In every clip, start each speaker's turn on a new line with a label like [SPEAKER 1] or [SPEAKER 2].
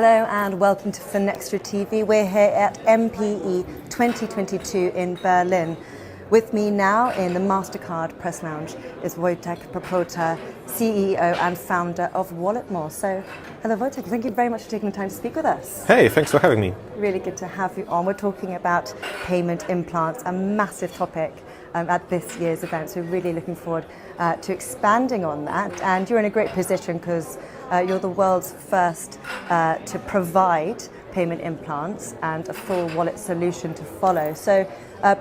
[SPEAKER 1] Hello and welcome to Finextra TV. We're here at MPE 2022 in Berlin. With me now in the MasterCard Press Lounge is Wojtek Pokota, CEO and founder of Walletmore. So, hello Wojtek, thank you very much for taking the time to speak with us.
[SPEAKER 2] Hey, thanks for having me.
[SPEAKER 1] Really good to have you on. We're talking about payment implants, a massive topic at this year's event. So really looking forward to expanding on that. And you're in a great position because you're the world's first to provide payment implants and a full wallet solution to follow. So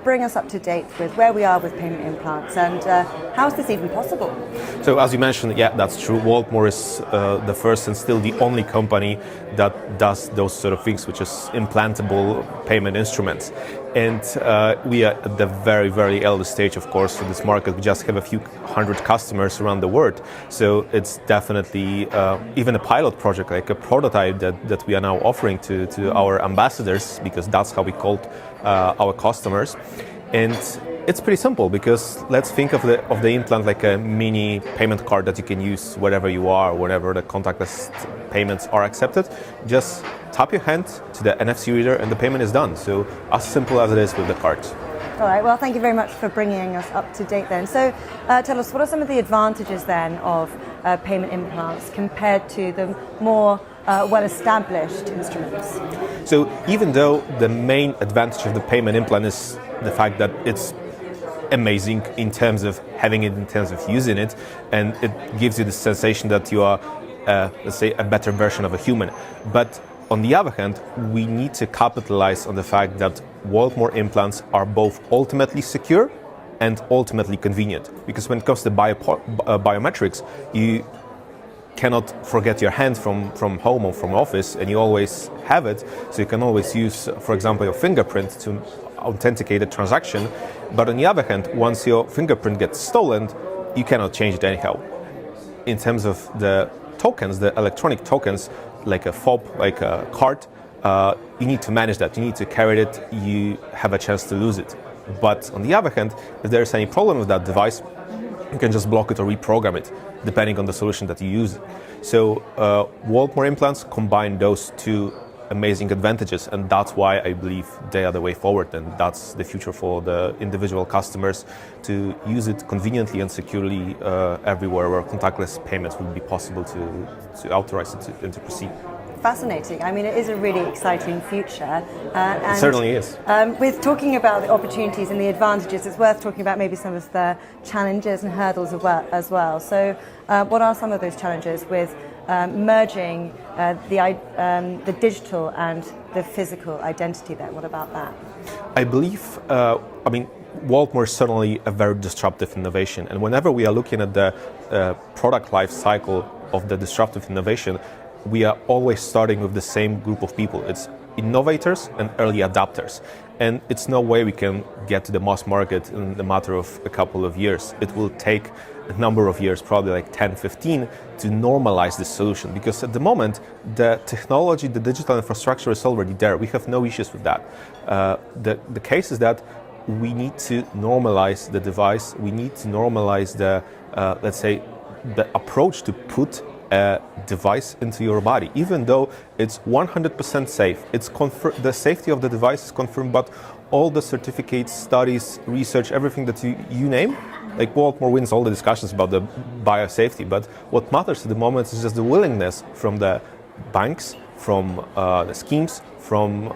[SPEAKER 1] bring us up to date with where we are with payment implants and how is this even possible?
[SPEAKER 2] So as you mentioned, yeah, that's true. Walletmore is the first and still the only company that does those sort of things, which is implantable payment instruments. And we are at the very, very early stage, of course, for this market. We just have a few hundred customers around the world. So it's definitely even a pilot project, like a prototype that we are now offering to our ambassadors, because that's how we called our customers. And it's pretty simple, because let's think of the implant like a mini payment card that you can use wherever you are, whenever the contactless payments are accepted. Just tap your hand to the NFC reader and the payment is done. So as simple as it is with the card.
[SPEAKER 1] All right, well, thank you very much for bringing us up to date then. So tell us, what are some of the advantages then of payment implants compared to the more well-established instruments?
[SPEAKER 2] So even though the main advantage of the payment implant is the fact that it's amazing in terms of having it, in terms of using it, and it gives you the sensation that you are, let's say, a better version of a human. But on the other hand, we need to capitalize on the fact that Walletmore implants are both ultimately secure and ultimately convenient. Because when it comes to biometrics, you cannot forget your hand from home or from office, and you always have it. So you can always use, for example, your fingerprint to authenticate a transaction. But on the other hand, once your fingerprint gets stolen, you cannot change it anyhow. In terms of the tokens, the electronic tokens, like a fob, like a card, you need to manage that. You need to carry it. You have a chance to lose it. But on the other hand, if there's any problem with that device, you can just block it or reprogram it, depending on the solution that you use. So Walletmore implants combine those two amazing advantages, and that's why I believe they are the way forward, and that's the future for the individual customers to use it conveniently and securely everywhere where contactless payments would be possible to authorize it and to proceed.
[SPEAKER 1] Fascinating. I mean, it is a really exciting future.
[SPEAKER 2] It certainly is.
[SPEAKER 1] With talking about the opportunities and the advantages, it's worth talking about maybe some of the challenges and hurdles as well. So what are some of those challenges with merging the digital and the physical identity there? What about that?
[SPEAKER 2] I believe, Walletmore is certainly a very disruptive innovation. And whenever we are looking at the product life cycle of the disruptive innovation, we are always starting with the same group of people. It's innovators and early adopters. And it's no way we can get to the mass market in the matter of a couple of years. It will take a number of years, probably like 10, 15, to normalize this solution. Because at the moment, the technology, the digital infrastructure is already there. We have no issues with that. The case is that we need to normalize the device. We need to normalize the, let's say, the approach to put a device into your body, even though it's 100% safe. It's the safety of the device is confirmed, but all the certificates, studies, research, everything that you name, like Walletmore wins all the discussions about the biosafety. But what matters at the moment is just the willingness from the banks, from the schemes, from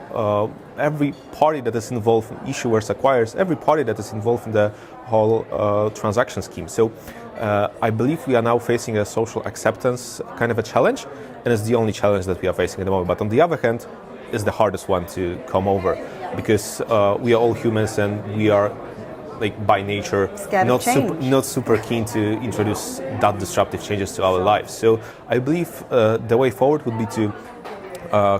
[SPEAKER 2] every party that is involved, issuers, acquirers, every party that is involved in the whole transaction scheme. So I believe we are now facing a social acceptance kind of a challenge, and it's the only challenge that we are facing at the moment. But on the other hand, it's the hardest one to come over, because we are all humans and we are, like, by nature not super keen to introduce that disruptive changes to our lives. So I believe the way forward would be to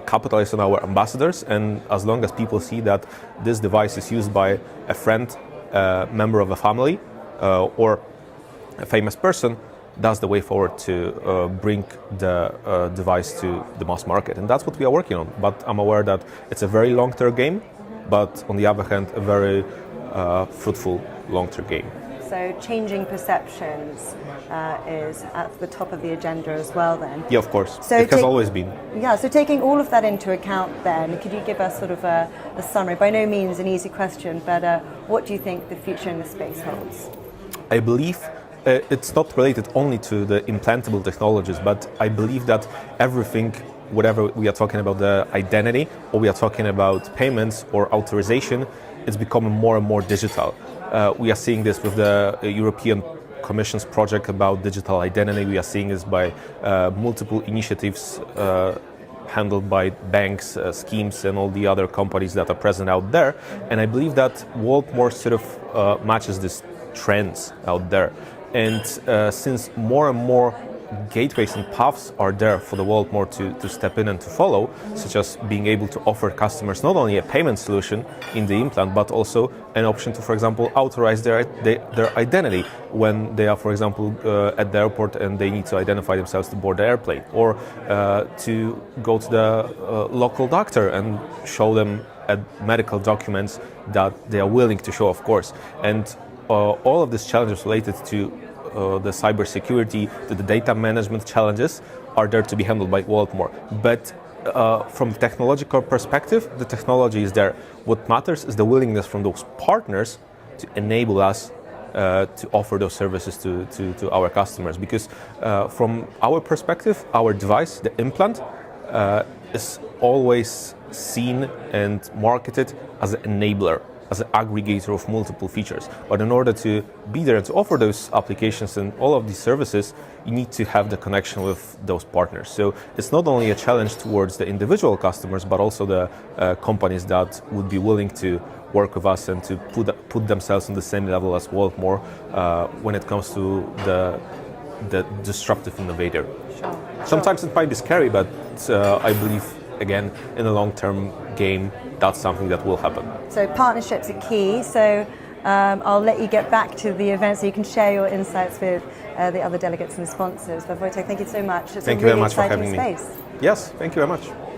[SPEAKER 2] capitalize on our ambassadors, and as long as people see that this device is used by a friend, member of a family, or a famous person, that's the way forward to bring the device to the mass market. And that's what we are working on. But I'm aware that it's a very long-term game, but on the other hand, a very fruitful long-term game.
[SPEAKER 1] So changing perceptions is at the top of the agenda as well then.
[SPEAKER 2] Yeah, of course.
[SPEAKER 1] So
[SPEAKER 2] it has always been.
[SPEAKER 1] Yeah, so taking all of that into account then, could you give us sort of a summary? By no means an easy question, but what do you think the future in the space holds?
[SPEAKER 2] I believe it's not related only to the implantable technologies, but I believe that everything, whatever we are talking about the identity, or we are talking about payments or authorization, it's becoming more and more digital. We are seeing this with the European Commission's project about digital identity. We are seeing this by multiple initiatives handled by banks, schemes, and all the other companies that are present out there. And I believe that Waltmore sort of matches these trends out there. And since more and more gateways and paths are there for the Waltmore to step in and to follow, such as being able to offer customers not only a payment solution in the implant, but also an option to, for example, authorize their identity when they are, for example, at the airport and they need to identify themselves to board the airplane, or to go to the local doctor and show them medical documents that they are willing to show, of course. And all of these challenges related to the cybersecurity, to the data management challenges are there to be handled by Waltmore. But from a technological perspective, the technology is there. What matters is the willingness from those partners to enable us to offer those services to our customers. Because from our perspective, our device, the implant, is always seen and marketed as an enabler, as an aggregator of multiple features. But in order to be there and to offer those applications and all of these services, you need to have the connection with those partners. So it's not only a challenge towards the individual customers, but also the companies that would be willing to work with us and to put themselves on the same level as Waltmore when it comes to the disruptive innovator.
[SPEAKER 1] Sure.
[SPEAKER 2] Sometimes it might be scary, but I believe, again, in the long-term game, that's something that will happen.
[SPEAKER 1] So partnerships are key. So I'll let you get back to the event so you can share your insights with the other delegates and sponsors. But Wojtek, thank you so much. It's
[SPEAKER 2] thank
[SPEAKER 1] a
[SPEAKER 2] you very
[SPEAKER 1] really
[SPEAKER 2] much for
[SPEAKER 1] exciting
[SPEAKER 2] having
[SPEAKER 1] space.
[SPEAKER 2] me. Yes, thank you very much.